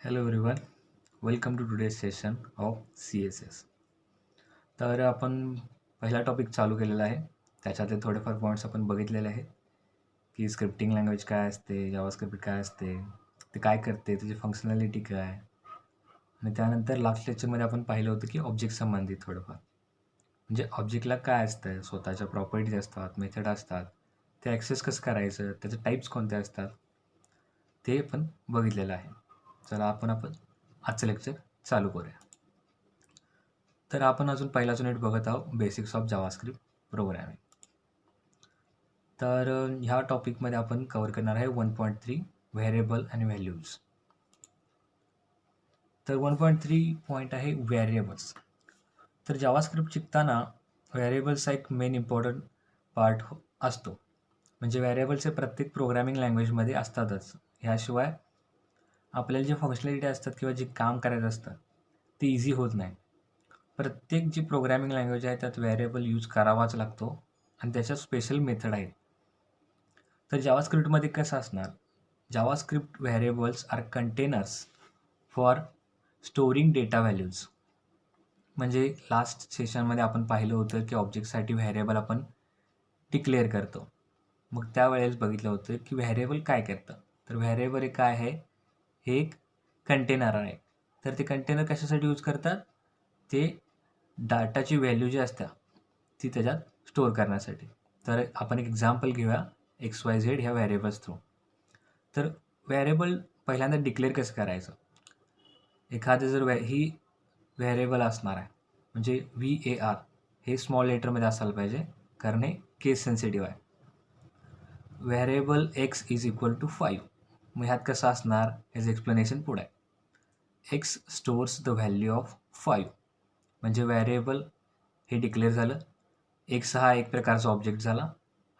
Hello everyone, welcome to today's session of CSS. तर आपण पहिला टॉपिक चालू केलेला आहे. त्याच्यातले थोडेफार पॉईंट्स आपण बघितलेले आहेत की स्क्रिप्टिंग लँग्वेज काय असते, जावास्क्रिप्ट काय असते, ते काय करते, त्याची फंक्शनॅलिटी काय, आणि त्यानंतर लास्ट लेक्चरमध्ये आपण पाहिलं होतं की ऑब्जेक्ट संबंधित थोडंफार, म्हणजे ऑब्जेक्टला काय असतं, स्वतःच्या प्रॉपर्टीज असतात, मेथड असतात, ते ॲक्सेस कसं करायचं, त्याचे टाईप्स कोणते असतात, ते पण बघितलेलं आहे. चला आपण आजचं लेक्चर चालू करूया. तर आपण अजून पहिलाच युनिट बघत आहोत, बेसिक्स ऑफ जावास्क्रिप्ट प्रोग्रॅमिंग. तर ह्या टॉपिकमध्ये आपण कव्हर करणार आहे 1.3 व्हेरिएबल आणि व्हॅल्यूज. तर 1.3 पॉईंट आहे व्हेरिएबल्स. तर जावास्क्रिप्ट शिकताना व्हेरिएबल्सचा एक मेन इम्पॉर्टंट पार्ट असतो. म्हणजे व्हेरिएबल्सचे प्रत्येक प्रोग्रॅमिंग लँग्वेजमध्ये असतातच. ह्याशिवाय आपल्याला जे फंक्शनॅलिटी असतात किंवा जे काम करायचं असतं ते इझी होत नाही. प्रत्येक जी प्रोग्रॅमिंग लँग्वेज आहे त्यात व्हेरिएबल यूज करावाच लागतो आणि त्याच्या स्पेशल मेथड आहेत. तर जावास्क्रिप्टमध्ये कसं असणार, JavaScript variables are containers for storing data values. म्हणजे लास्ट सेशनमध्ये आपण पाहिलं होतं की ऑब्जेक्टसाठी व्हेरिएबल आपण डिक्लेअर करतो. मग त्यावेळेस बघितलं होतं की व्हेरिएबल काय करतं. तर व्हेरिएबल हे काय आहे, हे एक कंटेनर आहे. तर ते कंटेनर कशासाठी यूज करतात, ते डाटाची व्हॅल्यू जी असते ती त्याच्यात स्टोअर करण्यासाठी. तर आपण एक एक्झाम्पल घेऊया XYZ ह्या व्हेरिएबल्स थ्रू. तर व्हेरिएबल पहिल्यांदा डिक्लेअर कसं करायचं, एखादं जर ही व्हेरिएबल असणार आहे म्हणजे VAR हे स्मॉल लेटरमध्ये असायला पाहिजे, कारण हे केस सेन्सिटिव्ह आहे. Variable x is equal to 5. मग ह्यात कसं असणार, ह्याचं एक्सप्लेनेशन पुढे आहे. x stores the value of 5. म्हणजे व्हेरिएबल हे डिक्लेअर झालं, x हा एक प्रकारचा ऑब्जेक्ट झाला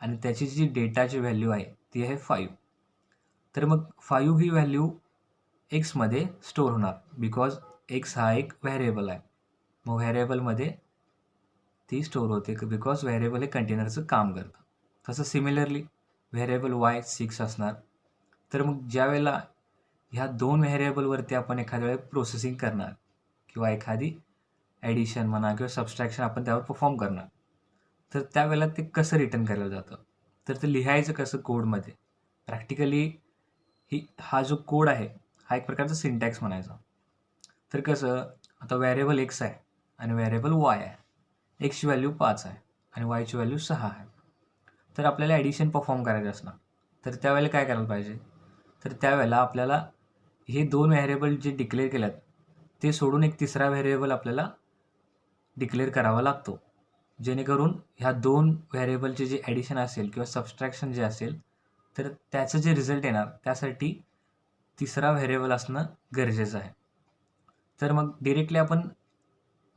आणि त्याची जी डेटाची व्हॅल्यू आहे ती आहे 5. तर मग 5 ही व्हॅल्यू एक्समध्ये स्टोअर होणार, बिकॉज x हा एक व्हेरिएबल आहे. मग व्हेरिएबलमध्ये ती स्टोअर होते बिकॉज व्हेरिएबल हे कंटेनरचं काम करतं. तसं सिमिलरली व्हेरिएबल y 6 असणार. तर मग ज्या वेळेला ह्या दोन व्हेरिएबलवरती आपण एखाद्या वेळेस प्रोसेसिंग करणार किंवा एखादी ॲडिशन म्हणा किंवा सबस्ट्रॅक्शन आपण त्यावर परफॉर्म करणार, तर त्यावेळेला ते कसं रिटर्न केलं जातं, तर ते लिहायचं कसं कोडमध्ये. प्रॅक्टिकली हा जो कोड आहे हा एक प्रकारचा सिंटॅक्स म्हणायचा. तर कसं, आता व्हेरिएबल x आहे आणि व्हेरिएबल y आहे. एक्सची व्हॅल्यू 5 आहे आणि वायची व्हॅल्यू 6 आहे. तर आपल्याला ॲडिशन परफॉर्म करायचं असणार, तर त्यावेळेला काय करायला पाहिजे, तर त्यावेळेला आपल्याला हे दोन व्हेरिएबल जे डिक्लेअर केल्यात ते सोडून एक तिसरा व्हेरिएबल आपल्याला डिक्लेअर करावा लागतो, जेणेकरून ह्या दोन व्हेरिएबलचे जे ॲडिशन असेल किंवा सबस्ट्रॅक्शन जे असेल तर त्याचं जे रिझल्ट येणार त्यासाठी तिसरा व्हेरिएबल असणं गरजेचं आहे. तर मग डिरेक्टली आपण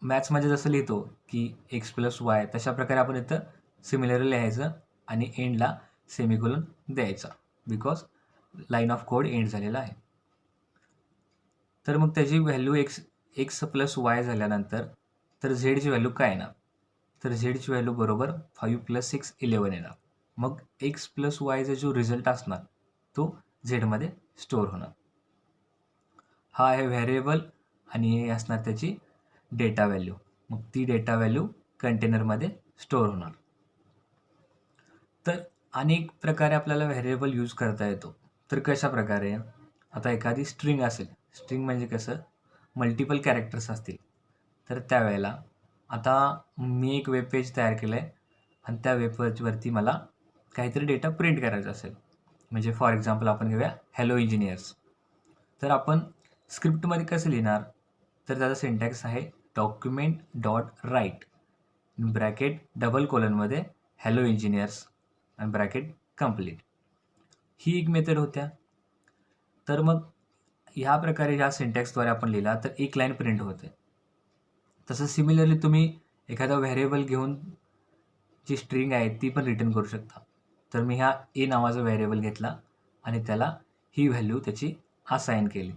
मॅथ्समध्ये जसं लिहितो की x प्लस वाय, तशा प्रकारे आपण इथं सिमिलरली लिहायचं आणि एंडला सेमिकोलन द्यायचा, because line of code end झालेला आहे. तर मग त्याची व्हॅल्यू एक्स प्लस वाय झाल्यानंतर तर झेडची व्हॅल्यू काय येणार, तर झेडची व्हॅल्यू बरोबर 5 प्लस 6 11 येणार. मग एक्स प्लस वायचा जो रिझल्ट असणार तो झेडमध्ये स्टोअर होणार. हा आहे व्हेरिएबल आणि हे असणार त्याची डेटा व्हॅल्यू. मग ती डेटा व्हॅल्यू कंटेनरमध्ये स्टोअर होणार. तर अनेक प्रकारे आपल्याला व्हेरिएबल यूज करता येतो. तर कशा प्रकारे, आता एखादी स्ट्रिंग असेल, स्ट्रिंग म्हणजे कसं मल्टिपल कॅरेक्टर्स असतील, तर त्यावेळेला आता मी एक वेब पेज तयार केलं आहे आणि त्या वेब पेजवरती मला काहीतरी डेटा प्रिंट करायचा असेल, म्हणजे फॉर एक्झाम्पल आपण घेऊया हॅलो इंजिनियर्स. तर आपण स्क्रिप्टमध्ये कसं लिहिणार, तर त्याचा सिंटॅक्स आहे document dot write bracket double कोलनमध्ये हॅलो इंजिनियर्स आणि ब्रॅकेट कंप्लीट. ही एक मेथड होत्या. तर मग ह्या प्रकारे ह्या सिंटॅक्सद्वारे आपण लिहिला तर एक लाईन प्रिंट होते. तसं सिमिलरली तुम्ही एखादा व्हेरिएबल घेऊन जी स्ट्रिंग आहे ती पण रिटर्न करू शकता. तर मी ह्या ए नावाचा व्हेरिएबल घेतला आणि त्याला ही व्हॅल्यू त्याची असाइन केली.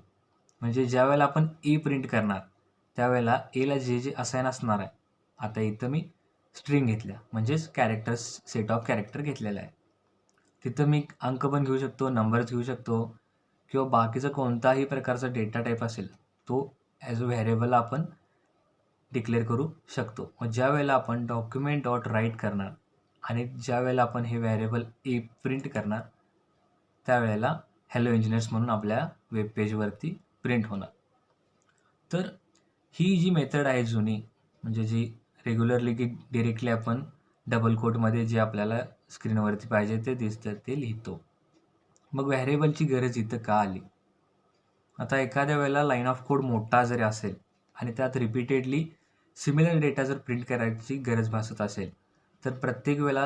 म्हणजे ज्या वेळेला आपण ए प्रिंट करणार त्यावेळेला एला जे जे असाइन असणार आहे, आता इथं मी स्ट्रिंग घेतल्या म्हणजेच कॅरेक्टर्स, सेट ऑफ कॅरेक्टर घेतलेला आहे. तिथं मी अंक पण घेऊ शकतो, नंबर्स घेऊ शकतो किंवा बाकीचा कोणताही प्रकारचा डेटा टाईप असेल तो ॲज अ व्हेरिएबल आपण डिक्लेअर करू शकतो. मग ज्या वेळेला आपण डॉक्युमेंट डॉट राईट करणार आणि ज्या वेळेला आपण हे व्हेरिएबल ए प्रिंट करणार त्यावेळेला हॅलो इंजिनियर्स म्हणून आपल्या वेब पेजवरती प्रिंट होणार. तर ही जी मेथड आहे जुनी, म्हणजे जी रेग्युलरली की डिरेक्टली आपण डबल कोटमध्ये जे आपल्याला स्क्रीनवरती पाहिजे ते दिसतं ते लिहितो. मग व्हेरिएबलची गरज इथं का आली? आता एखाद्या वेळेला लाईन ऑफ कोड मोठा जरी असेल आणि त्यात रिपीटेडली सिमिलर डेटा जर प्रिंट करायची गरज भासत असेल तर प्रत्येक वेळेला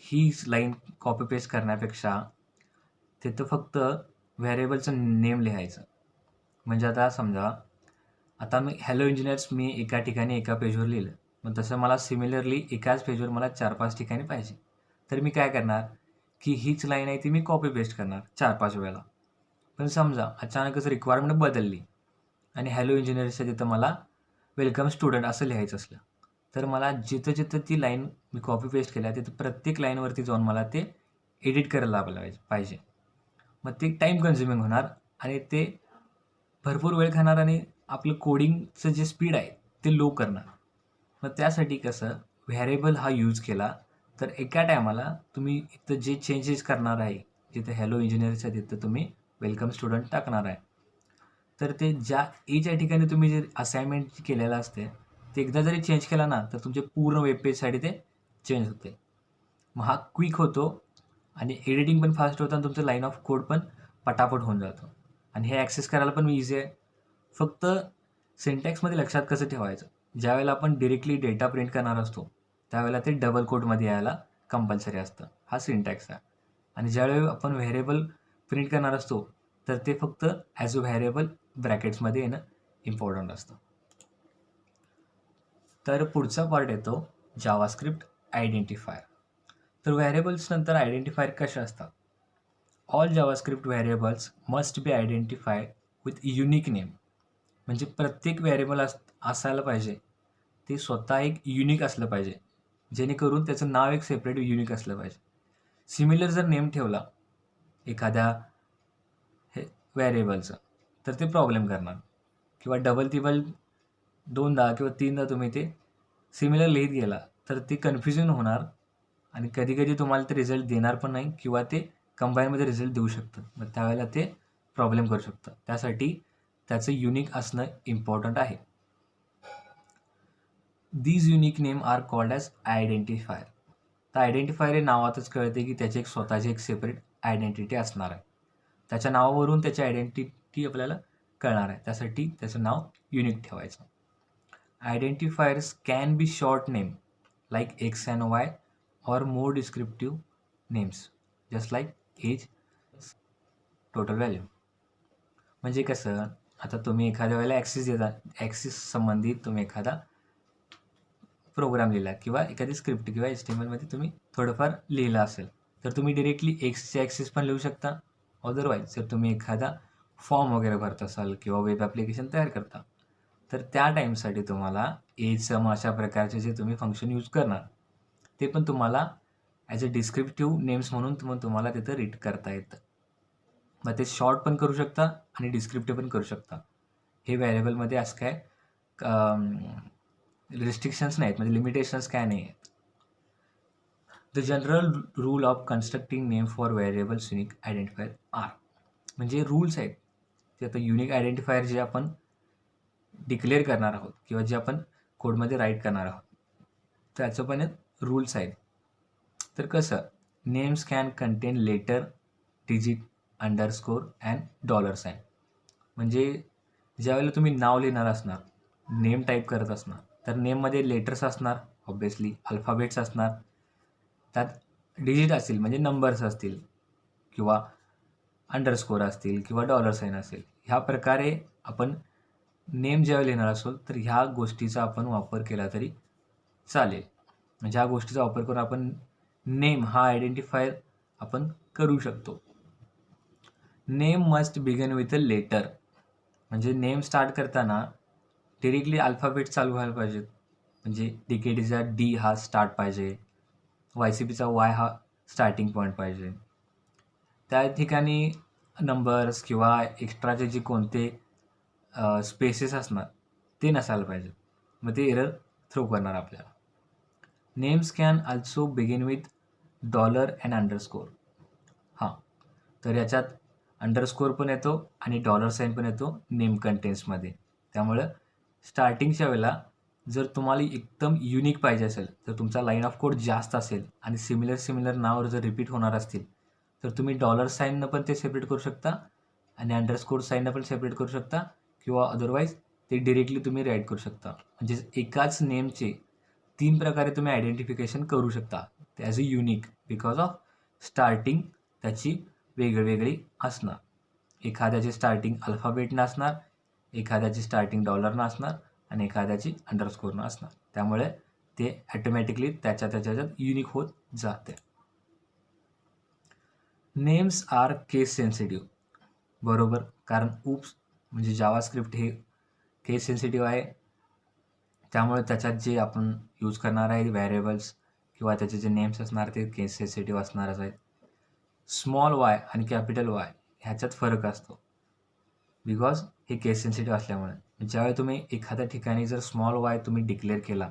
ही लाईन कॉपी पेस्ट करण्यापेक्षा तिथं फक्त व्हेरिएबलचं नेम लिहायचं. म्हणजे आता समजा आता हॅलो इंजिनियर्स मी एका ठिकाणी एका पेजवर लिहिलं, मग तसं मला सिमिलरली एकाच पेजवर मला 4-5 ठिकाणी पाहिजे. तर मी काय करणार की हीच लाईन आहे ती मी कॉपी पेस्ट करणार 4-5 वेळेला. पण समजा अचानकच रिक्वायरमेंट बदलली आणि हॅलो इंजिनियर्सच्या तिथं मला वेलकम स्टुडंट असं लिहायचं असलं तर मला जिथं जिथं ती लाईन मी कॉपी पेस्ट केल्या तिथं प्रत्येक लाईनवरती जाऊन मला ते एडिट करायला पाहिजे. मग ते टाईम कन्झ्युमिंग होणार आणि ते भरपूर वेळ खाणार आणि आपलं कोडिंगचं जे स्पीड आहे ते लो करणार. मग त्यासाठी कसं व्हेरिएबल हा यूज केला तर एका टायमाला तुम्ही इथं जे चेंजेस करणार आहे, जिथे हॅलो इंजिनियरच्या तिथं तुम्ही वेलकम स्टुडंट टाकणार आहे, तर ते ज्या एच्या ठिकाणी तुम्ही जे असाइनमेंट केलेलं असते ते एकदा जरी चेंज केला ना तर तुमचे पूर्ण वेब पेजसाठी ते चेंज होते. मग हा क्विक होतो आणि एडिटिंग पण फास्ट होतं आणि तुमचं लाईन ऑफ कोड पण पटापट होऊन जातो आणि हे ॲक्सेस करायला पण इझी आहे. फक्त सिंटॅक्समध्ये लक्षात कसं ठेवायचं, ज्यावेळेला आपण डिरेक्टली डेटा प्रिंट करणार असतो त्यावेळेला ते डबल कोटमध्ये यायला कंपल्सरी असतं. हा सिंटॅक्स आहे. आणि ज्यावेळी आपण व्हेरिएबल प्रिंट करणार असतो तर ते फक्त ॲज अ व्हेरिएबल ब्रॅकेट्समध्ये येणं इम्पॉर्टंट असतं. तर पुढचा पार्ट येतो जावास्क्रिप्ट आयडेंटिफायर. तर व्हेरिएबल्स नंतर आयडेंटिफायर कसे असतात? All JavaScript variables must be identified with unique name. म्हणजे प्रत्येक व्हेरिएबल असायला पाहिजे ते स्वतः एक युनिक असलं पाहिजे, जेणेकरून त्याचं नाव एक सेपरेट युनिक असलं पाहिजे. सिमिलर जर नेम ठेवला एखाद्या हे व्हेरिएबलचं तर ते प्रॉब्लेम करणार किंवा डबल टिबल 2दा किंवा 3दा तुम्ही ते सिमिलर लिहित गेला तर ते कन्फ्युजन होणार आणि कधी-कधी तुम्हाला ते रिझल्ट देणार पण नाही किंवा ते कंबाईनमध्ये रिझल्ट देऊ शकतं. मग त्यावेळेला ते प्रॉब्लेम करू शकतं. त्यासाठी त्याचं युनिक असणं इम्पॉर्टंट आहे. These unique name are called as identifier. तर आयडेंटिफायर हे नावातच कळते की त्याची एक स्वतःची एक सेपरेट आयडेंटिटी असणार आहे. त्याच्या नावावरून त्याची आयडेंटिटी आपल्याला कळणार आहे. त्यासाठी त्याचं नाव युनिक ठेवायचं. Identifiers can be short name like x and Y or more descriptive names just like age, total value. म्हणजे कसं आता तुम्ही एखाद्या वेळेला ॲक्सिस संबंधित तुम्ही एखादा प्रोग्राम लिहिला किंवा एखादी स्क्रिप्ट किंवा HTMLमध्ये तुम्ही थोडंफार लिहिलं असेल तर तुम्ही डिरेक्टली एक्सचे ॲक्सिस पण लिहू शकता. अदरवाईज जर तुम्ही एखादा फॉर्म वगैरे भरत असाल किंवा वेब ॲप्लिकेशन तयार करता तर त्या टाईमसाठी तुम्हाला एज सम अशा प्रकारचे जे तुम्ही फंक्शन यूज करणार ते पण तुम्हाला ॲज अ डिस्क्रिप्टिव्ह नेम्स म्हणून तुम्हाला तिथं रीड करता येतं. मग ते शॉर्ट पण करू शकता आणि डिस्क्रिप्टिव्ह पण करू शकता. हे व्हेरिएबलमध्ये असं काय रिस्ट्रिक्शन्स नाहीत, म्हणजे लिमिटेशन्स काय नाही आहेत. The general rule of constructing name for variables unique identifier are. म्हणजे रूल्स आहेत ते आता युनिक आयडेंटिफायर जे आपण डिक्लेअर करणार आहोत किंवा जे आपण कोडमध्ये राईट करणार आहोत त्याचं पण रूल्स आहेत. तर कसं names can contain letter, digit, underscore and dollar sign. म्हणजे ज्यावेळेला तुम्ही नाव लिहिणार असणार, नेम टाईप करत असणार तर नेममध्ये लेटर्स असणार, ऑब्वियसली अल्फाबेट्स असणार, त्यात डिजिट असतील म्हणजे नंबर्स असतील किंवा अंडरस्कोर असतील किंवा डॉलर साइन असेल. ह्या प्रकारे आपण नेम जेव्हा लिहिणार असो तर ह्या गोष्टीचा आपण वापर केला तरी चालेल. म्हणजे ह्या गोष्टीचा वापर करून आपण नेम हा आयडेंटिफायर आपण करू शकतो. Name must begin with a letter. म्हणजे नेम स्टार्ट करताना डिरेक्टली अल्फाबेट चालू व्हायला पाहिजेत. म्हणजे DKDचा D हा स्टार्ट पाहिजे, YCPचा Y हा स्टार्टिंग पॉईंट पाहिजे. त्या ठिकाणी नंबर्स किंवा एक्स्ट्राचे जे कोणते स्पेसेस असणार ते नसायला पाहिजे. मग ते एरर थ्रो करणार आपल्याला. Names can also begin with dollar and underscore. हां, तर याच्यात अंडरस्कोर पण येतो आणि डॉलर साईन पण येतो नेम कंटेंट्समध्ये. त्यामुळं स्टार्टिंगच्या वेळेला जर तुम्हाला एकदम युनिक पाहिजे असेल, तर तुमचा लाईन ऑफ कोड जास्त असेल आणि सिमिलर नावावर जर रिपीट होणार असतील, तर तुम्ही डॉलर साईननं पण ते सेपरेट करू शकता आणि अंडरस्कोर साईननं पण सेपरेट करू शकता किंवा अदरवाईज ते डिरेक्टली तुम्ही राईट करू शकता. म्हणजे एकाच नेमचे 3 प्रकारे तुम्ही आयडेंटिफिकेशन करू शकता as a unique because of starting त्याची वेगळी असणार. एखाद्याची स्टार्टिंग अल्फाबेटनं असणार, एखाद्याची स्टार्टिंग डॉलरनं असणार आणि एखाद्याची अंडरस्कोरनं असणार. त्यामुळे ते ॲटोमॅटिकली त्याच्यात युनिक होत जाते. नेम्स आर केस सेन्सिटिव्ह. बरोबर, कारण उप्स म्हणजे जावास्क्रिप्ट हे केस सेन्सिटिव्ह आहे. त्यामुळे त्याच्यात जे आपण यूज करणार आहे व्हेरिएबल्स किंवा त्याचे जे नेम्स असणार ते केस सेन्सिटिव्ह असणारच आहेत. स्मॉल वाय आणि कॅपिटल वाय ह्याच्यात फरक असतो बिकॉज हे केस सेन्सिटिव्ह असल्यामुळे. ज्यावेळी तुम्ही एखाद्या ठिकाणी जर स्मॉल वाय तुम्ही डिक्लेअर केला,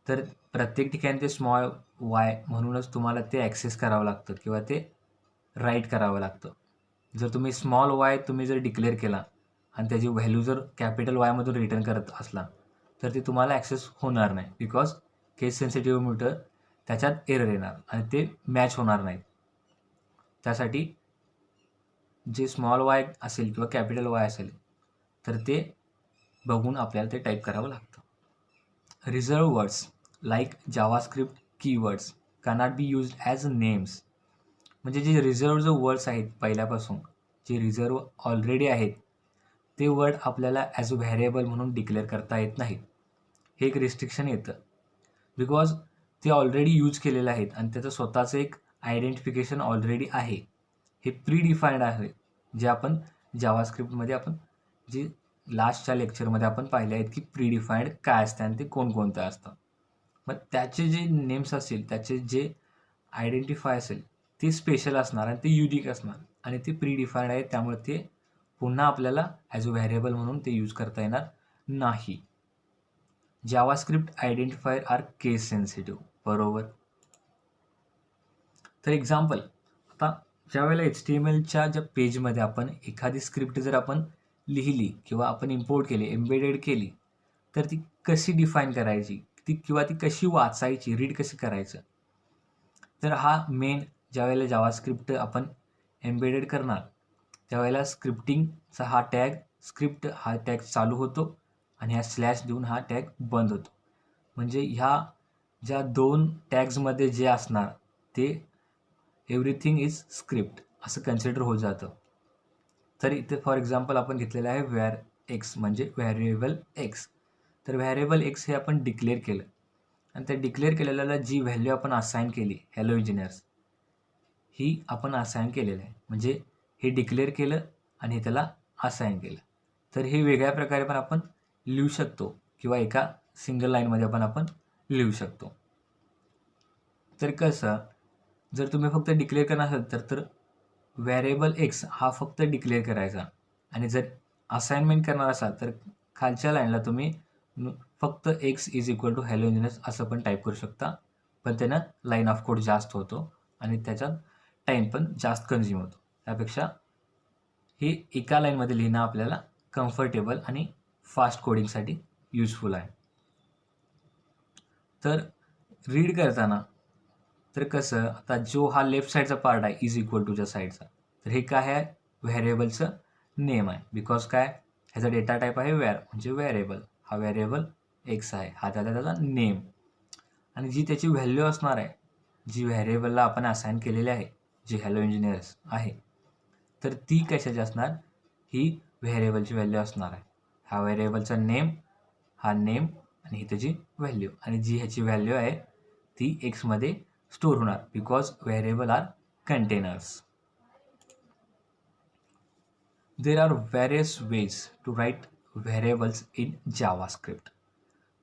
तर प्रत्येक ठिकाणी ते स्मॉल वाय म्हणूनच तुम्हाला ते ॲक्सेस करावं लागतं किंवा ते राईट करावं लागतं. जर तुम्ही स्मॉल वाय तुम्ही जर डिक्लेअर केला आणि त्याची व्हॅल्यू जर कॅपिटल वायमधून रिटर्न करत असला, तर ते तुम्हाला ॲक्सेस होणार नाही बिकॉज केस सेन्सिटिव्ह मीटर त्याच्यात एरर येणार आणि ते मॅच होणार नाहीत. त्यासाठी जे स्मॉल वाय असेल किंवा कॅपिटल वाय असेल, तर ते बघून आपल्याला ते टाईप करावं लागतं. Reserve words like JavaScript keywords cannot be used as names. म्हणजे जे रिझर्व जो वर्ड्स आहेत पहिल्यापासून, जे रिझर्व ऑलरेडी आहेत, ते वर्ड आपल्याला ॲज अ व्हेरिएबल म्हणून डिक्लेअर करता येत नाहीत. हे एक रिस्ट्रिक्शन येतं बिकॉज ते ऑलरेडी यूज केलेले आहेत आणि त्याचं स्वतःचं एक आयडेंटिफिकेशन ऑलरेडी आहे. हे प्री डिफाईंड आहे, जे आपण जावास्क्रिप्टमध्ये आपण जे लास्टच्या लेक्चरमध्ये आपण पाहिले आहेत की प्री डिफाईंड काय असतं आणि ते कोणकोणतं असतं. मग त्याचे जे नेम्स असतील, त्याचे जे आयडेंटिफाय असेल, ते स्पेशल असणार आणि ते युनिक असणार आणि ते प्री डिफाईंड आहे. त्यामुळे ते पुन्हा आपल्याला ॲज अ व्हेरिएबल म्हणून ते यूज करता येणार नाही. जावास्क्रिप्ट आयडेंटिफायर आर केस सेन्सिटिव्ह. बरोबर. तर एक्झाम्पल, आता ज्यावेळेला HTMLच्या ज्या पेजमध्ये आपण एखादी स्क्रिप्ट जर आपण लिहिली किंवा आपण इम्पोर्ट केली, एम्बेडेड केली, तर ती कशी डिफाईन करायची, किंवा ती कशी वाचायची, रीड कशी करायचं. तर हा मेन ज्यावेळेला जावास्क्रिप्ट आपण एम्बेडेड करणार, त्यावेळेला स्क्रिप्टिंगचा हा टॅग, स्क्रिप्ट हा टॅग चालू होतो आणि ह्या स्लॅश देऊन हा टॅग बंद होतो. म्हणजे ह्या ज्या 2 टॅग्समध्ये जे असणार ते एव्हरीथिंग इज स्क्रिप्ट असं कन्सिडर होत जातं. तर इथे फॉर एक्झाम्पल आपण घेतलेलं आहे व्हेअर एक्स म्हणजे व्हेरिएबल एक्स. तर व्हेरिएबल एक्स हे आपण डिक्लेअर केलं आणि त्या डिक्लेअर केलेल्याला जी व्हॅल्यू आपण असाइन केली, हॅलो इंजिनियर्स, ही आपण असाइन केलेलं आहे. म्हणजे हे डिक्लेअर केलं आणि हे त्याला असाइन केलं. तर हे वेगळ्या प्रकारे पण आपण लिहू शकतो किंवा एका सिंगल लाईनमध्ये आपण लिहू शकतो. तर कसं, जर तुम्ही फक्त डिक्लेअर करणार असाल तर व्हेरिएबल एक्स हा फक्त डिक्लेअर करायचा आणि जर असाइनमेंट करणार असाल तर खालच्या लाईनला तुम्ही फक्त x is equal to hello engineers असं पण टाईप करू शकता. पण त्यानं लाईन ऑफ कोड जास्त होतो आणि त्याच्यात टाईम पण जास्त कन्झ्युम होतो. त्यापेक्षा हे एका लाईनमध्ये लिहिणं आपल्याला कम्फर्टेबल आणि फास्ट कोडिंगसाठी युजफुल आहे. तर रीड करताना तर कसं, आता जो हा लेफ्ट साईडचा पार्ट आहे इज इक्वल टूच्या साईडचा, तर हे काय आहे, व्हेरिएबलचं नेम आहे. बिकॉज काय, ह्याचा डेटा टाईप आहे व्हेअर म्हणजे व्हेरिएबल. हा व्हेरिएबल एक्स आहे, हा त्याचा नेम. आणि जी त्याची व्हॅल्यू असणार आहे, जी व्हेरिएबलला आपण असाइन केलेली आहे, जी हॅलो इंजिनियर्स आहे, तर ती कशाची असणार, ही व्हेरिएबलची व्हॅल्यू असणार आहे. हा व्हेरिएबलचा नेम, हा नेम आणि ही त्याची व्हॅल्यू. आणि जी ह्याची व्हॅल्यू आहे ती एक्समध्ये स्टोर होणार because variable are containers. There are various ways to write variables in JavaScript.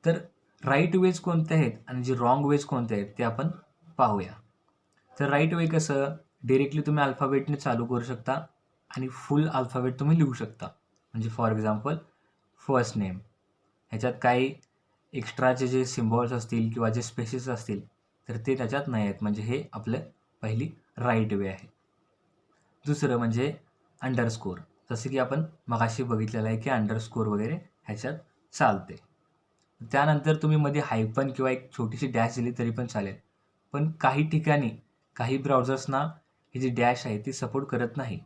तर राईट वेज कोणते आहेत आणि जे रॉंग वेज कोणते आहेत ते आपण पाहूया. तर राईट वे कसं, डिरेक्टली तुम्ही अल्फाबेटने चालू करू शकता आणि फुल अल्फाबेट तुम्ही लिहू शकता. म्हणजे फॉर एक्झाम्पल फर्स्ट नेम, ह्याच्यात काही एक्स्ट्राचे जे सिम्बॉल्स असतील किंवा जे स्पेसेस असतील तर ते त्याच्यात नाही आहेत. म्हणजे हे आपलं पहिली राईट वे आहे. दुसरं म्हणजे अंडरस्कोर, जसं की आपण मगाशी बघितलेलं आहे की अंडरस्कोर वगैरे ह्याच्यात चालते. त्यानंतर तुम्ही मध्ये हायफन किंवा एक छोटीशी डॅश दिली तरी पण चालेल. पण काही ठिकाणी काही ब्राउझर्सना ही जी डॅश आहे ती सपोर्ट करत नाही.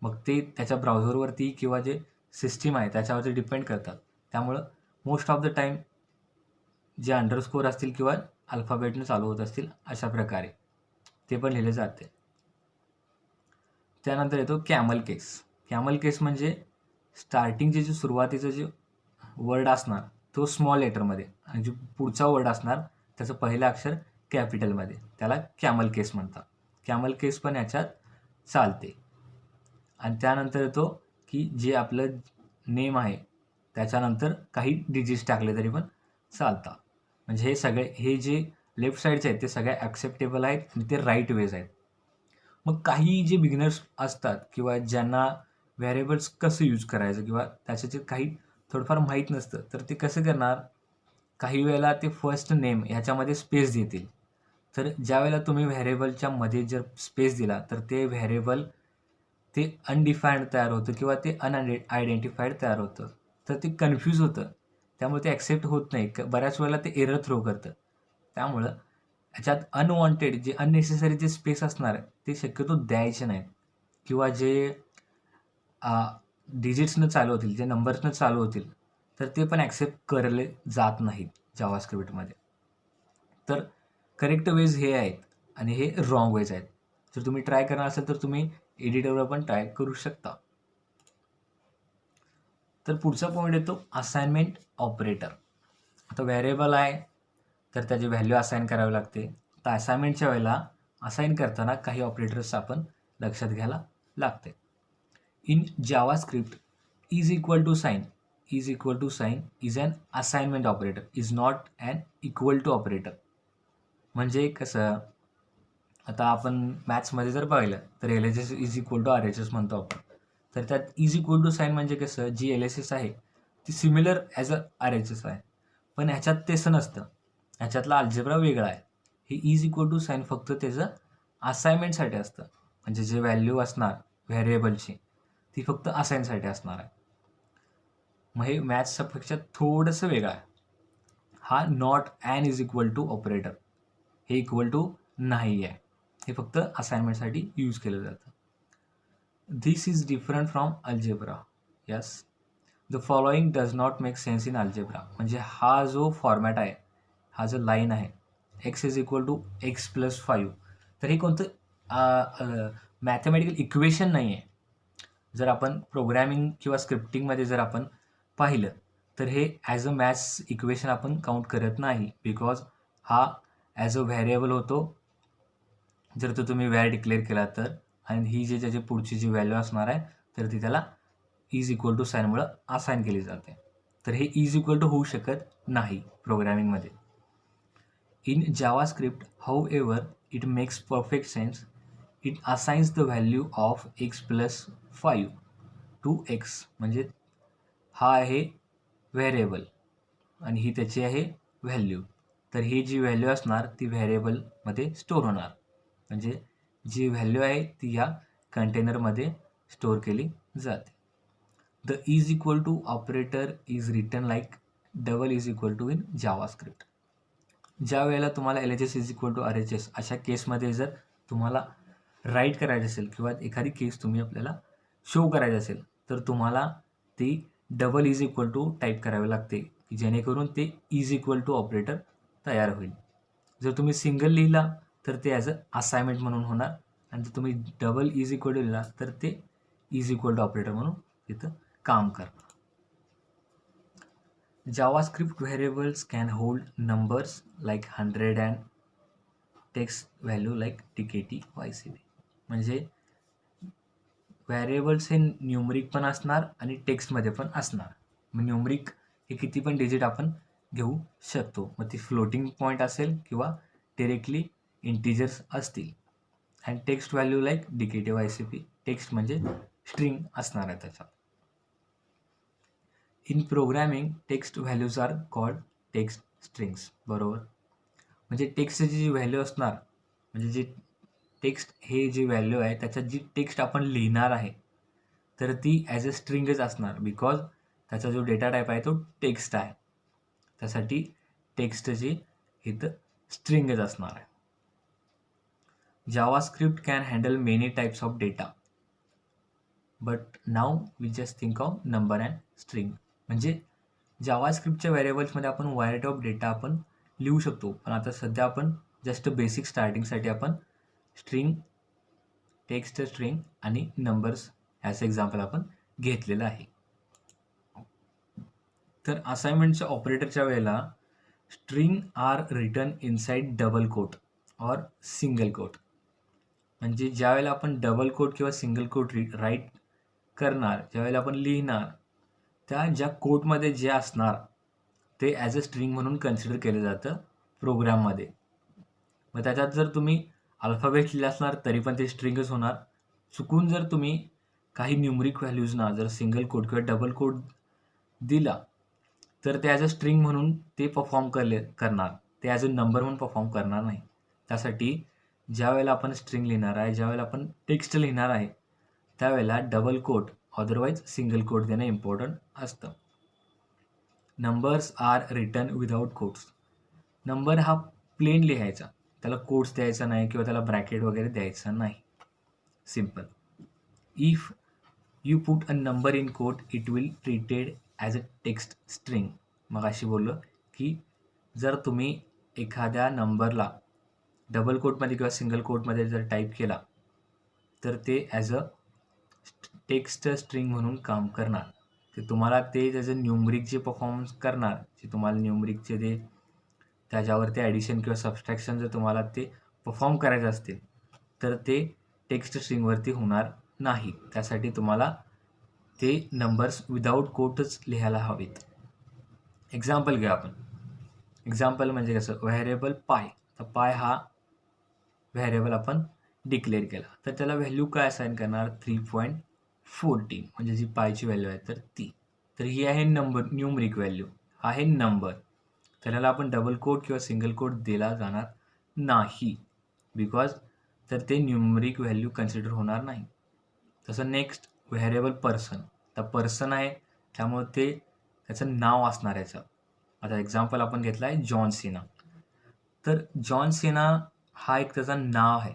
मग ते त्याच्या ब्राउझरवरती किंवा जे सिस्टीम आहे त्याच्यावरती डिपेंड करतात. त्यामुळं मोस्ट ऑफ द टाईम जे अंडरस्कोर असतील किंवा अल्फाबेटने चालू होत असतील अशा प्रकारे ते पण लिहिले जाते. त्यानंतर येतो कॅमल केस. कॅमल केस म्हणजे स्टार्टिंगचे जे सुरुवातीचं जे वर्ड असणार तो स्मॉल लेटरमध्ये आणि जो पुढचा वर्ड असणार त्याचं पहिलं अक्षर कॅपिटलमध्ये, त्याला कॅमल केस म्हणतात. कॅमल केस पण ह्याच्यात चालते. आणि त्यानंतर येतो की जे आपलं नेम आहे त्याच्यानंतर काही डिजिट्स टाकले तरी पण चालतात. म्हणजे हे जे लेफ्ट साईडचे आहेत ते सगळे ॲक्सेप्टेबल आहेत आणि ते राईट वेज आहेत. मग काही जे बिगिनर्स असतात किंवा ज्यांना व्हेरिएबल्स कसं यूज करायचं किंवा त्याचं जे काही थोडंफार माहीत नसतं तर ते कसं करणार, काही वेळेला ते फर्स्ट नेम ह्याच्यामध्ये स्पेस देतील. तर ज्यावेळेला तुम्ही व्हेरिएबलच्या मध्ये जर स्पेस दिला तर ते व्हेरिएबल ते अनडिफाईन्ड तयार होतं किंवा ते आयडेंटिफाईड तयार होतं. तर ते कन्फ्यूज होतं. त्यामुळे ते ॲक्सेप्ट होत नाही. बऱ्याच वेळेला ते एरर थ्रो करतं. त्यामुळं ह्याच्यात अनवॉन्टेड जे अननेसेसरी जे स्पेस असणार ते शक्यतो द्यायचे नाहीत किंवा जे डिजिट्सनं चालू होतील, जे नंबर्सनं चालू होतील तर ते पण ॲक्सेप्ट करले जात नाहीत जावास्क्रिप्टमध्ये. तर करेक्ट वेज हे आहेत आणि हे रॉंग वेज आहेत. जर तुम्ही ट्राय करणार असाल तर तुम्ही एडिटरवर पण ट्राय करू शकता. तर पुढचा पॉईंट येतो असाइनमेंट ऑपरेटर. आता व्हेरिएबल आहे तर त्याची व्हॅल्यू असाइन करावी लागते. तर असाइनमेंटच्या वेळेला असाइन करताना काही ऑपरेटर्स आपण लक्षात घ्यायला लागते. In JavaScript is equal to sign is an assignment operator, is not an equal to operator. म्हणजे कसं, आता आपण मॅथ्समध्ये जर पाहिलं तर LHS is equal to RHS म्हणतो आपण. तर त्यात इज इक्वल टू साईन म्हणजे कसं, जी LHS आहे ती सिमिलर ॲज अ RHS आहे. पण ह्याच्यात तसं नसतं. ह्याच्यातला अल्जेब्रा वेगळा आहे. हे इज इक्वल टू साईन फक्त त्याचं असाइनमेंटसाठी असतं. म्हणजे जे व्हॅल्यू असणार व्हेरिएबलची ती फक्त असाइनसाठी असणार आहे. मग हे मॅथ्सपेक्षा थोडंसं वेगळं आहे. हा not and is equal to operator, हे इक्वल टू नाही आहे. हे फक्त असाइनमेंटसाठी यूज केलं जातं. This is different from algebra. Yes, the following does not make sense in algebra. म्हणजे हा जो फॉर्मॅट आहे, हा जो लाईन आहे x is equal to x plus 5, तर हे कोणतं मॅथमॅटिकल इक्वेशन नाही आहे. जर आपण प्रोग्रॅमिंग किंवा स्क्रिप्टिंगमध्ये जर आपण पाहिलं तर हे ॲज अ मॅथ्स इक्वेशन आपण काउंट करत नाही. बिकॉज हा ॲज अ व्हेरिएबल होतो. जर तो तुम्ही व्हॅर डिक्लेअर केला तर, आणि ही जे त्याची पुढची जी व्हॅल्यू असणार आहे तर ती त्याला इज इक्वल टू साईनमुळं असाइन केली जाते. तर हे इज इक्वल टू होऊ शकत नाही प्रोग्रॅमिंगमध्ये. In JavaScript however it makes perfect sense. It assigns the value of X plus 5 to X. म्हणजे हा आहे व्हेरिएबल आणि ही त्याची आहे व्हॅल्यू. तर ही जी व्हॅल्यू असणार ती व्हेरिएबलमध्ये स्टोअर होणार. म्हणजे जी व्हॅल्यू आहे ती ह्या कंटेनरमध्ये स्टोअर केली जाते. The is equal to operator is written like double is equal to in JavaScript. ज्या वेळेला तुम्हाला LHS is equal to RHS अशा केसमध्ये जर तुम्हाला राईट करायचं असेल किंवा एखादी केस तुम्ही आपल्याला शो करायची असेल तर तुम्हाला ती double is equal to type करावी लागते की जेणेकरून ते इज इक्वल टू ऑपरेटर तयार होईल. जर तुम्ही सिंगल लिहिला तर ते ॲज अ असाइनमेंट म्हणून होणार, आणि जर तुम्ही डबल इज इक्वल टू लिहिला तर ते इज इक्वल टू ऑपरेटर म्हणून तिथं काम करणार. JavaScript variables can hold numbers like 100 and text value like TKT YCB. म्हणजे व्हेरिएबल्स हे न्यूमरिक पण असणार आणि टेक्स्टमध्ये पण असणार. मग न्यूमरिक हे किती पण डिजिट आपण घेऊ शकतो. मग ती फ्लोटिंग पॉईंट असेल किंवा डिरेक्टली इंटिजर्स असतील. अँड टेक्स्ट व्हॅल्यू लाईक डिकेटिव्ह ICP. टेक्स्ट म्हणजे स्ट्रिंग असणार आहे त्याच्यात. In programming text values are called text strings. बरोबर. म्हणजे टेक्स्टची जी व्हॅल्यू असणार, म्हणजे जे टेक्स्ट हे जी व्हॅल्यू आहे त्याच्यात जी टेक्स्ट आपण लिहिणार आहे तर ती ॲज अ स्ट्रिंगच असणार, बिकॉज त्याचा जो डेटा टाईप आहे तो टेक्स्ट आहे. त्यासाठी टेक्स्टची इथं स्ट्रिंगच असणार आहे. JavaScript can handle many types of data, but now we just think of number and string. म्हणजे JavaScriptच्या व्हेरिएबल्समध्ये आपण व्हरायटी ऑफ डेटा आपण लिहू शकतो, पण आता सध्या आपण जस्ट बेसिक स्टार्टिंगसाठी आपण स्ट्रिंग, टेक्स्ट स्ट्रिंग आणि नंबर्स ॲज एक्झाम्पल आपण घेतलेलं आहे. तर असाइनमेंटच्या ऑपरेटरच्या वेळेला string are written inside double quote और सिंगल कोट. म्हणजे ज्यावेळेला आपण डबल कोट किंवा सिंगल कोट राईट करणार, ज्यावेळेला आपण लिहिणार, त्या ज्या कोटमध्ये जे असणार ते ॲज अ स्ट्रिंग म्हणून कन्सिडर केलं जातं प्रोग्राममध्ये. मग त्याच्यात जर तुम्ही अल्फाबेट लिहिले असणार तरी पण ते स्ट्रिंगच होणार. चुकून जर तुम्ही काही न्यूमरिक व्हॅल्यूजना जर सिंगल कोट किंवा डबल कोट दिला तर ते ॲज अ स्ट्रिंग म्हणून ते परफॉर्म करणार, ते ॲज अ नंबर म्हणून परफॉर्म करणार नाही. त्यासाठी ज्यावेळेला आपण स्ट्रिंग लिहिणार आहे, ज्यावेळेला आपण टेक्स्ट लिहिणार आहे, त्यावेळेला double quote otherwise single quote देणं इम्पॉर्टंट असतं. Numbers are written without quotes. Number हा प्लेन लिहायचा, त्याला कोट्स द्यायचा नाही किंवा त्याला ब्रॅकेट वगैरे द्यायचा नाही. Simple. If you put a number in quote it will treated as a text string. मग अशी बोललो की जर तुम्ही एखाद्या नंबरला डबल कोटमध्ये किंवा सिंगल कोटमध्ये जर टाईप केला तर ते ॲज अ टेक्स्ट स्ट्रिंग म्हणून काम करणार. ते तुम्हाला ते त्याचं न्यूमरिक जे परफॉर्मन्स करणार, जे तुम्हाला न्यूमरिकचे ते त्याच्यावरती ॲडिशन किंवा सबस्ट्रॅक्शन जर तुम्हाला ते परफॉर्म करायचे असतील तर ते टेक्स्ट स्ट्रिंगवरती होणार नाही. त्यासाठी तुम्हाला ते नंबर्स विदाऊट कोटच लिहायला हवेत. एक्झाम्पल घेऊ आपण. एक्झाम्पल म्हणजे कसं, व्हेरिएबल पाय. तर पाय हा व्हेरिएबल आपण डिक्लेअर केला तर त्याला व्हॅल्यू काय असाइन करणार, 3.14 म्हणजे जी पायची व्हॅल्यू आहे तर ती. तर ही आहे नंबर, न्यूमरिक व्हॅल्यू आहे नंबर. त्याला आपण डबल कोट किंवा सिंगल कोट दिला जाणार नाही, बिकॉज तर ते न्यूमरिक व्हॅल्यू कन्सिडर होणार नाही. तसं नेक्स्ट व्हेरिएबल पर्सन. तर पर्सन आहे त्यामुळे ते त्याचं नाव असणार याचं. आता एक्झाम्पल आपण घेतला आहे जॉन सिना. तर जॉन सिना हा एक त्याचं नाव आहे,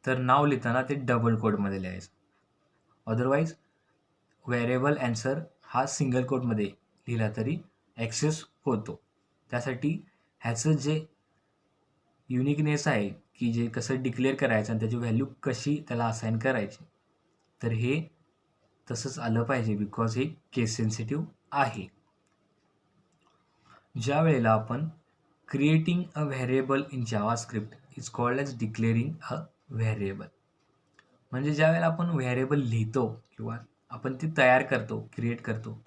तर नाव लिहिताना ते डबल कोटमध्ये लिहायचं. अदरवाईज व्हेरिएबल ॲन्सर हा सिंगल कोटमध्ये लिहिला तरी ॲक्सेस होतो. त्यासाठी ह्याचं जे युनिकनेस आहे की जे कसं डिक्लेअर करायचं आणि त्याची व्हॅल्यू कशी त्याला असाइन करायची, तर हे तसंच आलं पाहिजे, बिकॉज हे केस सेन्सिटिव्ह आहे. ज्या वेळेला आपण creating a variable in JavaScript is called as declaring a variable. म्हणजे ज्या वेळेला आपण व्हेरिएबल लिहितो किंवा आपण ती तयार करतो, क्रिएट करतो,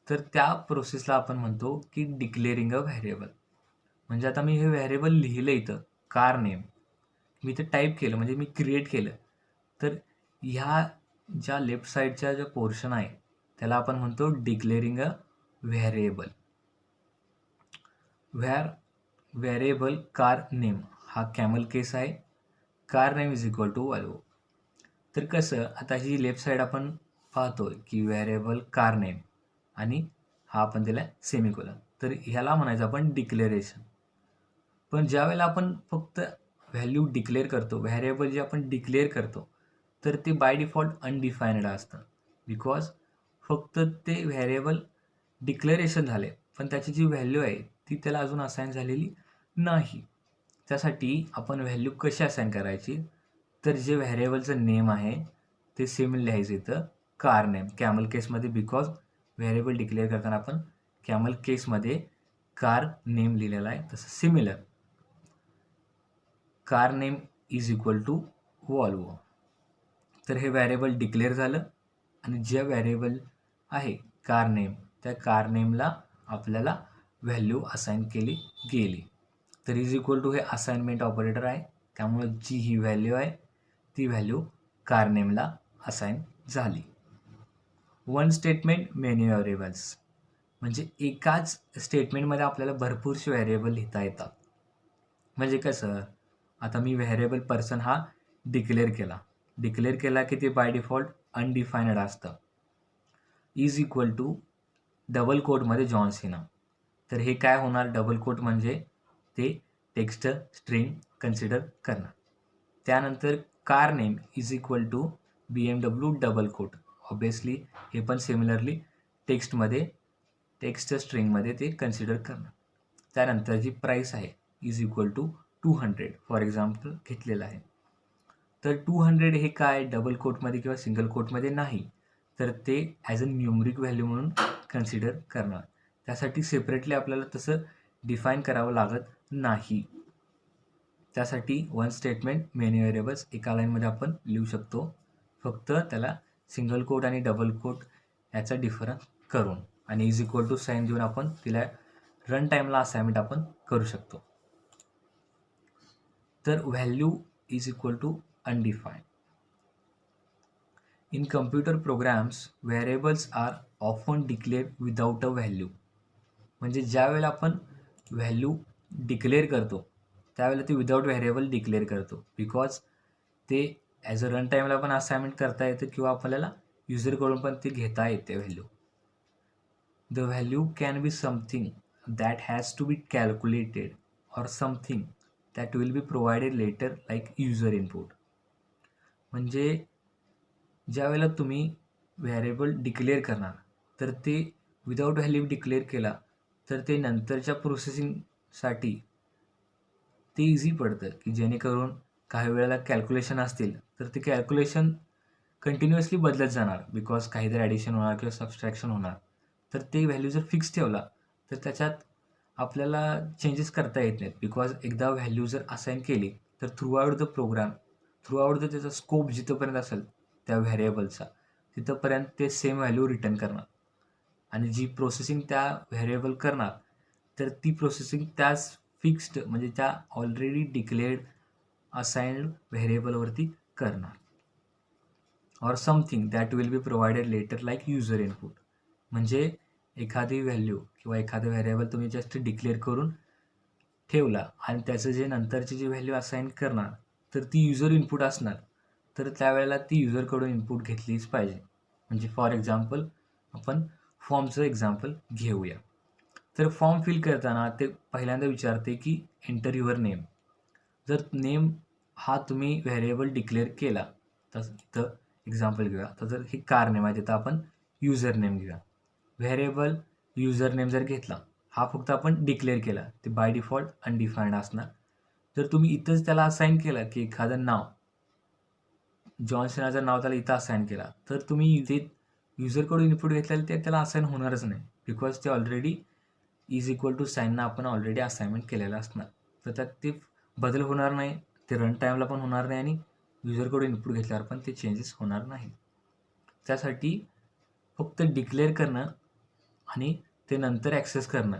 तर त्या प्रोसेसला आपण म्हणतो की डिक्लेअरिंग अ व्हेरिएबल. म्हणजे आता मी हे व्हेरिएबल लिहिलं इथं, कार नेम मी इथं टाईप केलं म्हणजे मी क्रिएट केलं, तर ह्या ज्या लेफ्ट साईडच्या ज्या पोर्शन आहे त्याला आपण म्हणतो declaring a variable. Variable car name हा कॅमल केस आहे. Car name is equal to value. तर कसं, आता ही लेफ्ट साईड आपण पाहतोय की व्हेरिएबल कार नेम आणि हा आपण दिला सेमिकोलन, तर ह्याला म्हणायचं आपण डिक्लेरेशन. पण ज्यावेळेला आपण फक्त व्हॅल्यू डिक्लेअर करतो, व्हेरिएबल जे आपण डिक्लेअर करतो, तर ते बाय डिफॉल्ट अनडिफाईन्ड असतं, बिकॉज फक्त ते व्हेरिएबल डिक्लेरेशन झाले पण त्याची जी व्हॅल्यू आहे ती त्याला अजून असाइन झालेली नाही. त्यासाठी आपण व्हॅल्यू कशी असाइन करायची, तर जे व्हेरिएबलचं नेम आहे ते सेम लिहायचं इथं कार नेम कॅमल केसमध्ये, बिकॉज व्हेरिएबल डिक्लेअर करताना आपण कॅमल केसमध्ये कार नेम लिहिलेला आहे. तसं similar car name is equal to Volvo. तर हे व्हेरिएबल डिक्लेअर झालं आणि जे व्हेरिएबल आहे कार नेम, त्या कार नेमला आपल्याला व्हॅल्यू असाइन केली गेली. तर इज इक्वल टू हे असाइनमेंट ऑपरेटर आहे, त्यामुळे जी ही व्हॅल्यू आहे ती व्हॅल्यू कार नेमला असाइन झाली. वन स्टेटमेंट मेनी व्हेरिएबल्स म्हणजे एकाच स्टेटमेंटमध्ये आपल्याला भरपूरसे व्हेरिएबल लिहिता येतात. म्हणजे कसं, आता मी व्हेरिएबल पर्सन हा डिक्लेअर केला की ते बाय डिफॉल्ट अनडिफाईन्ड असतं. इज इक्वल टू डबल कोटमध्ये जॉन सिना. तर हे काय होणार, डबल कोट म्हणजे ते टेक्स्ट स्ट्रिंग कन्सिडर करणार. त्यानंतर car name is equal to BMW double quote. Obviously हे पण सिमिलरली टेक्स्ट स्ट्रिंगमध्ये ते कन्सिडर करणार. त्यानंतर जी प्राईस आहे is equal to 200 for example घेतलेलं आहे. तर 200 हे काय डबल कोटमध्ये किंवा सिंगल कोटमध्ये नाही, तर ते ॲज अ न्यूमरिक व्हॅल्यू म्हणून कन्सिडर करणार. त्यासाठी सेपरेटली आपल्याला तसं डिफाईन करावं लागत नाही. त्यासाठी वन स्टेटमेंट मेनी व्हेरिएबल्स एका लाईनमध्ये आपण लिहू शकतो, फक्त त्याला सिंगल कोट आणि डबल कोट याचा डिफरन्स करून, आणि इज इक्वल टू साईन देऊन आपण तिला रन टाईमला असाइनमेंट आपण करू शकतो. तर value is equal to undefined. In computer programs, variables are often declared without a value. म्हणजे ज्या वेळेला आपण व्हॅल्यू डिक्लेअर करतो त्यावेळेला ते विदाऊट व्हेरिएबल डिक्लेअर करतो, बिकॉज ते ॲज अ रन टाईमला पण असाइनमेंट करता येतं किंवा आपल्याला युजरकडून पण ते घेता येते value. The value can be something that has to be calculated or something that will be provided later like user input. म्हणजे ज्या वेळेला तुम्ही व्हेरिएबल डिक्लेअर करणार तर ते विदाऊट व्हॅल्यू डिक्लेअर केला तर ते नंतरच्या प्रोसेसिंगसाठी ते इझी पडतं, की जेणेकरून काही वेळेला कॅल्क्युलेशन असतील तर ते कॅल्क्युलेशन कंटिन्युअसली बदलत जाणार, बिकॉज काहीतरी ॲडिशन होणार किंवा सबस्ट्रॅक्शन होणार. तर ते व्हॅल्यू जर फिक्स ठेवला तर त्याच्यात आपल्याला चेंजेस करता येत नाहीत, बिकॉज एकदा व्हॅल्यू जर असाइन केली तर थ्रू आउट द त्याचा स्कोप जिथंपर्यंत असेल त्या व्हेरिएबलचा तिथंपर्यंत ते सेम व्हॅल्यू रिटर्न करणार, आणि जी प्रोसेसिंग त्या व्हेरिएबल करणार तर ती प्रोसेसिंग त्याच फिक्स्ड म्हणजे त्या ऑलरेडी डिक्लेअर्ड असाइन्ड व्हेरिएबलवरती करणार. Or something that will be provided later like user input. म्हणजे एखादी व्हॅल्यू किंवा एखादं व्हेरिएबल तुम्ही जस्ट डिक्लेअर करून ठेवला आणि त्याचं जे नंतरची जी व्हॅल्यू असाइन करणार तर ती युजर इनपुट असणार, तर त्यावेळेला ती युजरकडून इनपुट घेतलीच पाहिजे. म्हणजे फॉर एक्झाम्पल आपण फॉर्मचं एक्झाम्पल घेऊया. तर फॉर्म फिल करताना ते पहिल्यांदा विचारते की एंटर युअर नेम. जर नेम हा तुम्ही व्हेरिएबल डिक्लेअर केला तर इथं एक्झाम्पल घेऊया, तर जर ही कार नेम आहे तिथं आपण युजर नेम घेऊया. व्हेरिएबल युजर नेम जर घेतला हा फक्त आपण डिक्लेअर केला, ते बाय डिफॉल्ट अनडिफाईन्ड असणार. जर तुम्ही इथंच त्याला असाइन केलं की एखादं नाव जॉन सिनाचं नाव त्याला इथं असाइन केला तर तुम्ही इथे युजरकडून इनपुट घेतलेलं ते त्याला असाइन होणारच नाही, बिकॉज ते ऑलरेडी इज इक्वल टू साईननं आपण ऑलरेडी असाइनमेंट केलेलं असणार. तर त्यात ते बदल होणार नाही, ते रन टाईमला पण होणार नाही, आणि युजरकडून इनपुट घेतल्यावर पण ते चेंजेस होणार नाही. त्यासाठी फक्त डिक्लेअर करणं आणि ते नंतर ॲक्सेस करणं,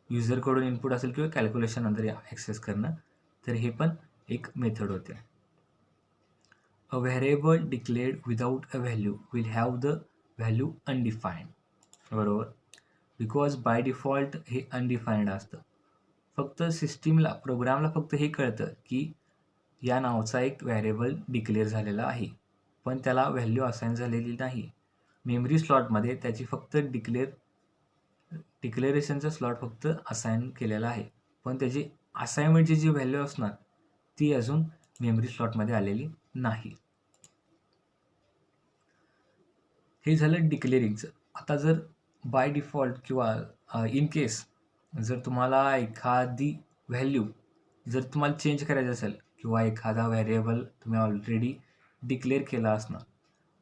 युजरकडून इनपुट असेल किंवा कॅल्क्युलेशन नंतर ॲक्सेस करणं, तर हे पण एक मेथड होते. A variable declared without a value will have the value undefined. बरोबर, बिकॉज बाय डिफॉल्ट हे अनडिफाईन्ड असतं. फक्त सिस्टीमला प्रोग्रामला फक्त हे कळतं की या नावाचा एक व्हेरिएबल डिक्लेअर झालेला आहे, पण त्याला व्हॅल्यू असाइन झालेली नाही. मेमरी स्लॉटमध्ये त्याची फक्त डिक्लेरेशनचा स्लॉट फक्त असाइन केलेला आहे, पण त्याची असाइनमेंटची जी व्हॅल्यू असणार ती अजून मेमरी स्लॉटमध्ये आलेली नाही. हे झालं डिक्लेअरिंगचं. आता जर बाय डिफॉल्ट किंवा इन केस जर तुम्हाला एखादी व्हॅल्यू जर तुम्हाला चेंज करायचं असेल किंवा एखादा व्हेरिएबल तुम्ही ऑलरेडी डिक्लेअर केला असणार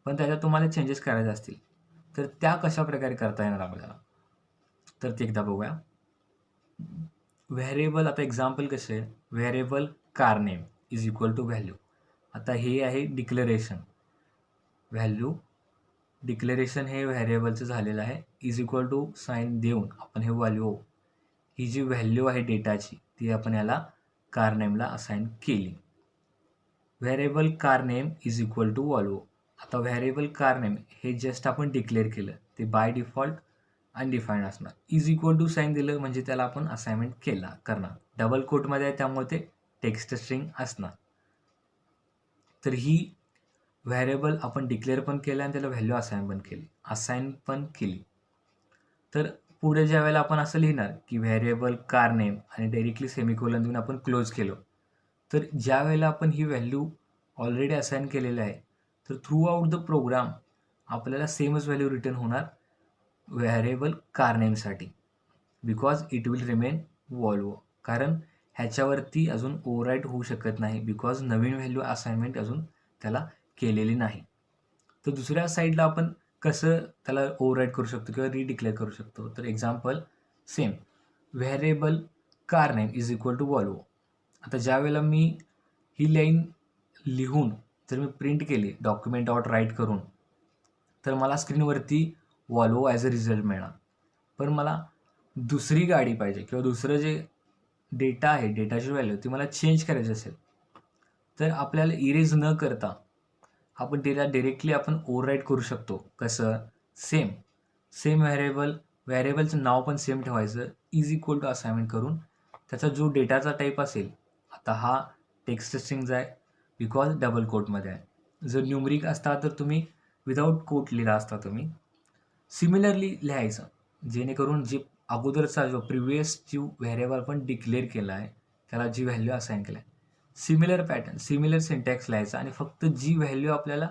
पण त्याच्यात तुम्हाला चेंजेस करायचे असतील तर त्या कशा प्रकारे करता येणार आपल्याला, तर ते एकदा बघूया. व्हेरिएबल आता एक्झाम्पल कसे आहे, variable car name is equal to value. आता हे आहे डिक्लेरेशन. व्हॅल्यू डिक्लेरेशन हे व्हेरिएबलचं झालेलं आहे, इज इक्वल टू साईन देऊन आपण हे व्हॅल्यू ही जी व्हॅल्यू आहे डेटाची ती आपण याला कार नेमला असाइन केली. Variable car name is equal to Volvo. आता व्हेरिएबल कार नेम हे जस्ट आपण डिक्लेअर केलं, ते बाय डिफॉल्ट अनडिफाईंड असणार. इज इक्वल टू साईन दिलं म्हणजे त्याला आपण असाइनमेंट करणार. डबल कोटमध्ये आहे त्यामुळे ते टेक्स्ट स्ट्रिंग असणार. तर ही व्हेरिएबल आपण डिक्लेअर पण केलं आणि त्याला व्हॅल्यू असाइन पण केली. तर पुढे ज्या वेळेला आपण असं लिहिणार की व्हेरिएबल कार नेम आणि डायरेक्टली सेमिकोलन देऊन आपण क्लोज केलो, तर ज्या वेळेला आपण ही व्हॅल्यू ऑलरेडी असाइन केलेलं आहे, तर थ्रू आउट द प्रोग्राम आपल्याला सेमच व्हॅल्यू रिटर्न होणार व्हेरिएबल कार नेमसाठी, because it will remain Volvo. कारण ह्याच्यावरती अजून ओव्हरराईट होऊ शकत नाही, बिकॉज नवीन व्हॅल्यू असाइनमेंट अजून त्याला केलेली नाही. तर दुसऱ्या साईडला आपण कसं त्याला ओव्हरराईट करू शकतो किंवा रिडिक्लेअर करू शकतो. तर example same variable car name is equal to Volvo. आता ज्या वेळेला मी ही लाईन लिहून जर मी प्रिंट केली डॉक्युमेंट डॉट राईट करून, तर मला स्क्रीनवरती व्हॉल्वो ॲज अ रिझल्ट मिळणार. पण मला दुसरी गाडी पाहिजे किंवा दुसरं जे डेटा आहे, डेटाची व्हॅल्यू ती मला चेंज करायची असेल, तर आपल्याला इरेज न करता आपण त्याला डायरेक्टली आपण ओव्हरराईट करू शकतो. कसं? सेम व्हेरिएबलचं नाव पण सेम ठेवायचं, इज इक्वल टू असाइनमेंट करून त्याचा जो डेटाचा टाईप असेल, आता हा टेक्स्ट स्ट्रिंगचा आहे बिकॉज डबल कोटमध्ये आहे. जर न्यूमरिक असता तर तुम्ही विदाऊट कोट लिहिला असता तुम्ही. सिमिलरली लिहायचं जेणेकरून जे अगोदरचा जो प्रिव्हियस जी व्हेरिएबल आपण डिक्लेअर केला आहे त्याला जी व्हॅल्यू असाइन केला आहे, सिमिलर पॅटर्न सिमिलर सिंटॅक्स लिहायचा आणि फक्त जी व्हॅल्यू आपल्याला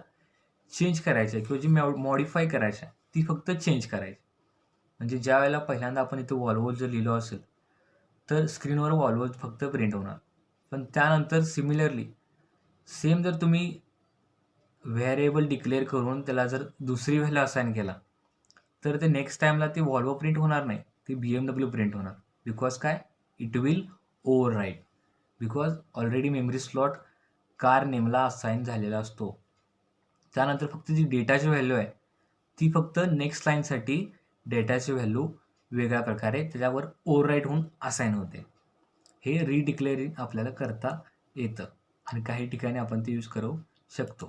चेंज करायची आहे किंवा जी मॉडिफाय करायची आहे ती फक्त चेंज करायची. म्हणजे ज्या वेळेला पहिल्यांदा आपण इथं व्हॉल्वो जर लिहिलं असेल तर स्क्रीनवर व्हॉल्वो फक्त प्रिंट होणार. पण त्यानंतर सिमिलरली सेम जर तुम्ही व्हेरिएबल डिक्लेअर करून त्याला जर दुसरी व्हॅल्यू असाइन केला तर ते नेक्स्ट टाईमला ती व्हॉल्वो प्रिंट होणार नाही, ती BMW प्रिंट होणार. बिकॉज काय? It will overwrite, because already memory slot car नेमला असाइन झालेला असतो. त्यानंतर फक्त जी डेटाची व्हॅल्यू आहे ती फक्त नेक्स्ट लाईनसाठी डेटाची व्हॅल्यू वेगळ्या प्रकारे त्याच्यावर ओव्हरराईट होऊन असाइन होते. हे रिडिक्लेअरिंग आपल्याला करता येतं आणि काही ठिकाणी आपण ते यूज करू शकतो.